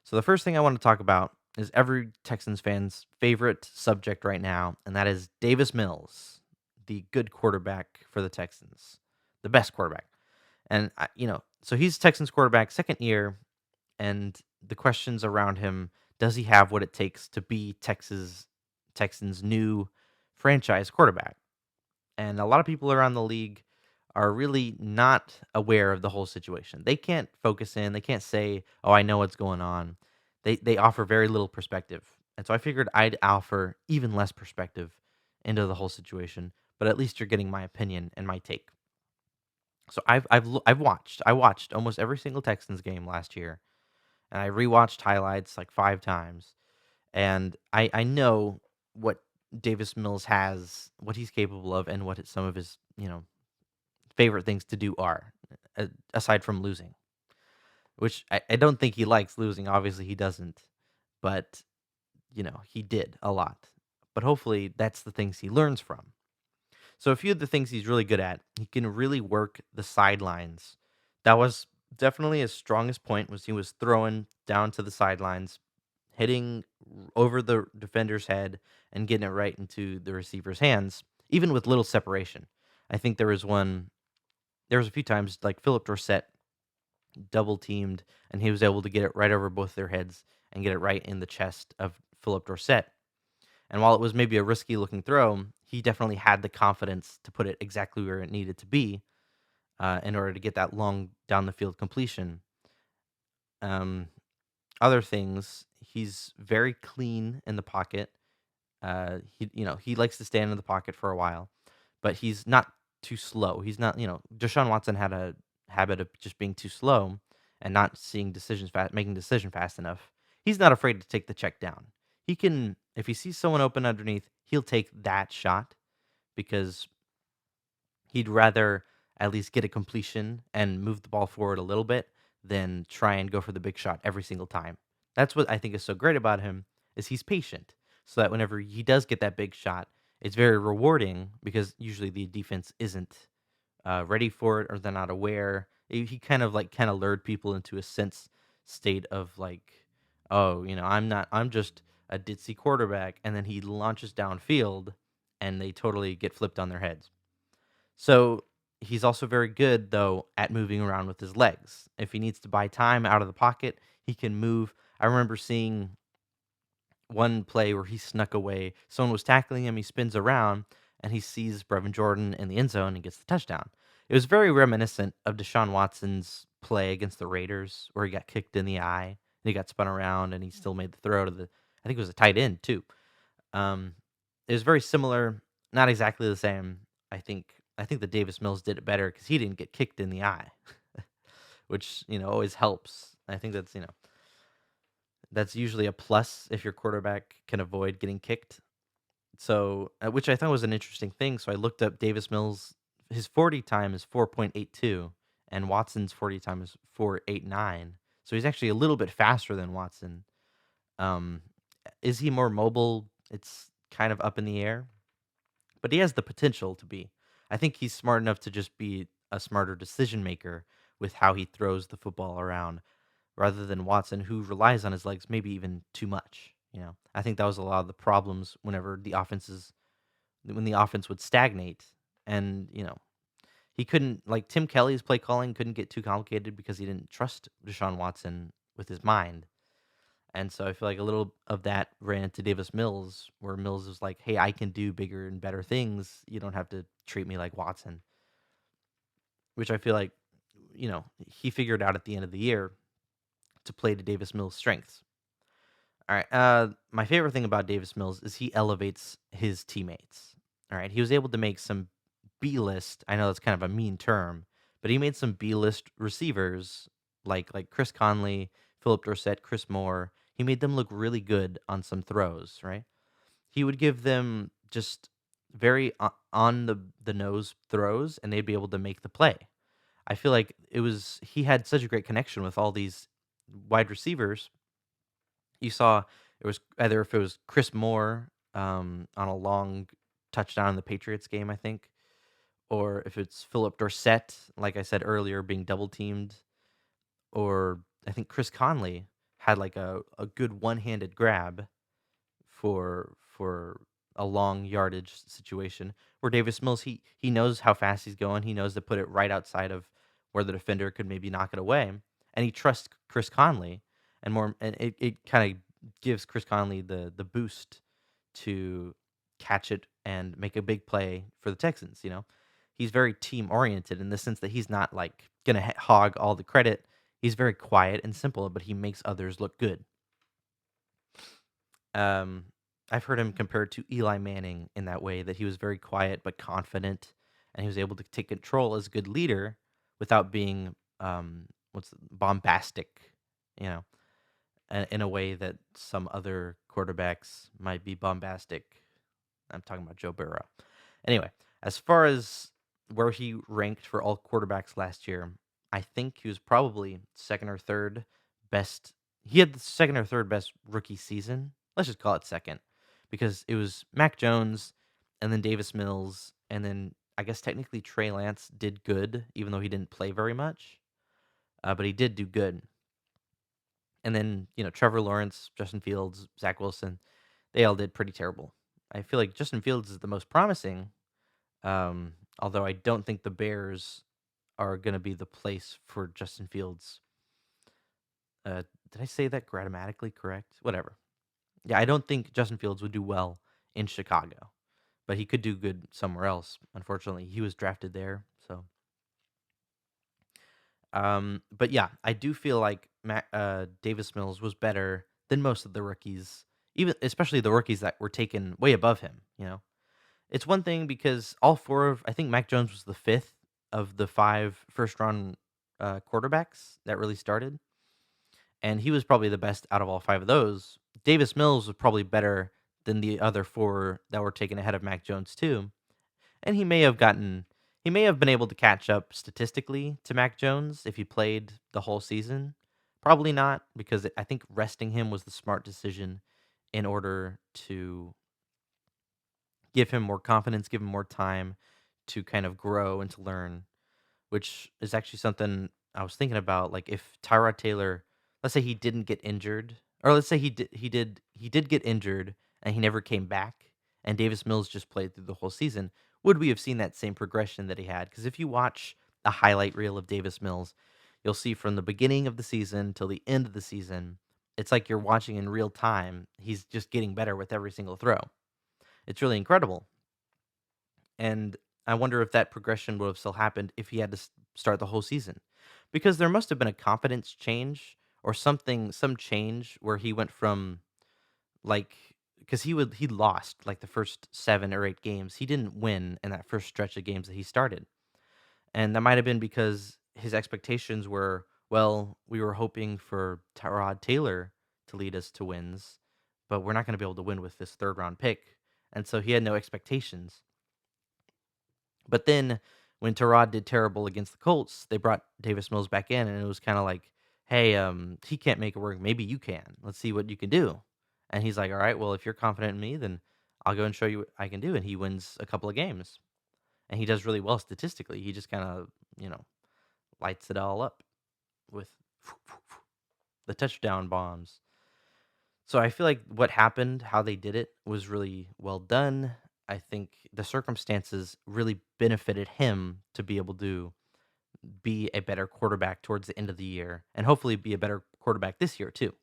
So the first thing I want to talk about is every Texans fan's favorite subject right now, and that is Davis Mills, the good quarterback for the Texans, the best quarterback. And so he's Texans quarterback, second year, and the questions around him: does he have what it takes to be Texans' new franchise quarterback? And a lot of people around the league are really not aware of the whole situation. They can't focus in. They can't say, "Oh, I know what's going on." They offer very little perspective, and so I figured I'd offer even less perspective into the whole situation. But at least you're getting my opinion and my take. So I watched almost every single Texans game last year, and I rewatched highlights like 5 times, and I know what Davis Mills has, what he's capable of, and what some of his favorite things to do are, aside from losing, which I don't think he likes losing. Obviously, he doesn't, but he did a lot. But hopefully, that's the things he learns from. So, a few of the things he's really good at, he can really work the sidelines. That was definitely his strongest point. Was he was throwing down to the sidelines, hitting over the defender's head, and getting it right into the receiver's hands, even with little separation. I think there was a few times like Philip Dorsett double teamed, and he was able to get it right over both their heads and get it right in the chest of Philip Dorsett. And while it was maybe a risky looking throw, he definitely had the confidence to put it exactly where it needed to be in order to get that long down the field completion. Um, Other things, he's very clean in the pocket. He likes to stand in the pocket for a while, but he's not too slow. He's not, Deshaun Watson had a habit of just being too slow and not seeing decisions fast, making decision fast enough. He's not afraid to take the check down. He can, if he sees someone open underneath, he'll take that shot because he'd rather at least get a completion and move the ball forward a little bit than try and go for the big shot every single time. That's what I think is so great about him is he's patient. So that whenever he does get that big shot, it's very rewarding because usually the defense isn't ready for it or they're not aware. He kind of lured people into a sense state of like, oh, I'm just a ditzy quarterback, and then he launches downfield and they totally get flipped on their heads. So he's also very good though at moving around with his legs. If he needs to buy time out of the pocket, he can move. I remember seeing one play where he snuck away. Someone was tackling him. He spins around and he sees Brevin Jordan in the end zone and gets the touchdown. It was very reminiscent of Deshaun Watson's play against the Raiders, where he got kicked in the eye and he got spun around and he still made the throw to I think it was a tight end too. Um, it was very similar, not exactly the same. I think the Davis Mills did it better because he didn't get kicked in the eye, which always helps. I think that's usually a plus if your quarterback can avoid getting kicked. So, which I thought was an interesting thing. So I looked up Davis Mills. His 40 time is 4.82, and Watson's 40 time is 4.89. So he's actually a little bit faster than Watson. Um, is he more mobile? It's kind of up in the air, but he has the potential to be. I think he's smart enough to just be a smarter decision maker with how he throws the football around rather than Watson, who relies on his legs maybe even too much. I think that was a lot of the problems when the offense would stagnate, and he couldn't, like, Tim Kelly's play calling couldn't get too complicated because he didn't trust Deshaun Watson with his mind. And so I feel like a little of that ran into Davis Mills, where Mills was like, "Hey, I can do bigger and better things. You don't have to treat me like Watson," which I feel like he figured out at the end of the year to play to Davis Mills' strengths. All right. My favorite thing about Davis Mills is he elevates his teammates. All right. He was able to make some B list. I know that's kind of a mean term, but he made some B list receivers like Chris Conley, Philip Dorsett, Chris Moore. He made them look really good on some throws. Right. He would give them just very on the nose throws, and they'd be able to make the play. I feel like he had such a great connection with all these wide receivers. You saw it was either if it was Chris Moore on a long touchdown in the Patriots game, I think, or if it's Philip Dorsett, like I said earlier, being double teamed, or I think Chris Conley had like a good one-handed grab for a long yardage situation. Where Davis Mills, he knows how fast he's going. He knows to put it right outside of where the defender could maybe knock it away, and he trusts Chris Conley, and it kind of gives Chris Conley the boost to catch it and make a big play for the Texans. He's very team oriented in the sense that he's not like gonna hog all the credit. He's very quiet and simple, but he makes others look good. Um, I've heard him compared to Eli Manning in that way, that he was very quiet but confident, and he was able to take control as a good leader without being what's bombastic, you know, in a way that some other quarterbacks might be bombastic. I'm talking about Joe Burrow. Anyway, as far as where he ranked for all quarterbacks last year, I think he was probably second or third best. He had the second or third best rookie season. Let's just call it second, because it was Mac Jones and then Davis Mills, and then I guess technically Trey Lance did good, even though he didn't play very much, but he did do good. And then Trevor Lawrence, Justin Fields, Zach Wilson, they all did pretty terrible. I feel like Justin Fields is the most promising, although I don't think the Bears are going to be the place for Justin Fields. Did I say that grammatically correct? Whatever. Yeah, I don't think Justin Fields would do well in Chicago, but he could do good somewhere else. Unfortunately, he was drafted there. So, but yeah, I do feel like Davis Mills was better than most of the rookies, even especially the rookies that were taken way above him. It's one thing because all four of I think Mac Jones was the fifth of the five first round quarterbacks that really started, and he was probably the best out of all five of those. Davis Mills was probably better than the other four that were taken ahead of Mac Jones too, and he may have been able to catch up statistically to Mac Jones if he played the whole season. Probably not, because I think resting him was the smart decision in order to give him more confidence, give him more time to kind of grow and to learn, which is actually something I was thinking about. Like if Tyrod Taylor, let's say he didn't get injured, or let's say he did get injured and he never came back, and Davis Mills just played through the whole season, would we have seen that same progression that he had? Because if you watch a highlight reel of Davis Mills, you'll see from the beginning of the season till the end of the season, it's like you're watching in real time. He's just getting better with every single throw. It's really incredible. And I wonder if that progression would have still happened if he had to start the whole season. Because there must have been a confidence change or something, some change where he went from like, because he lost like the first 7 or 8 games. He didn't win in that first stretch of games that he started. And that might have been because his expectations were, well, we were hoping for Tyrod Taylor to lead us to wins, but we're not going to be able to win with this third round pick. And so he had no expectations. But then when Tyrod did terrible against the Colts, they brought Davis Mills back in, and it was kind of like, hey, he can't make it work. Maybe you can. Let's see what you can do. And he's like, all right, well, if you're confident in me, then I'll go and show you what I can do. And he wins a couple of games, and he does really well statistically. He just kind of, lights it all up with the touchdown bombs. So I feel like what happened, how they did it, was really well done. I think the circumstances really benefited him to be able to be a better quarterback towards the end of the year and hopefully be a better quarterback this year too.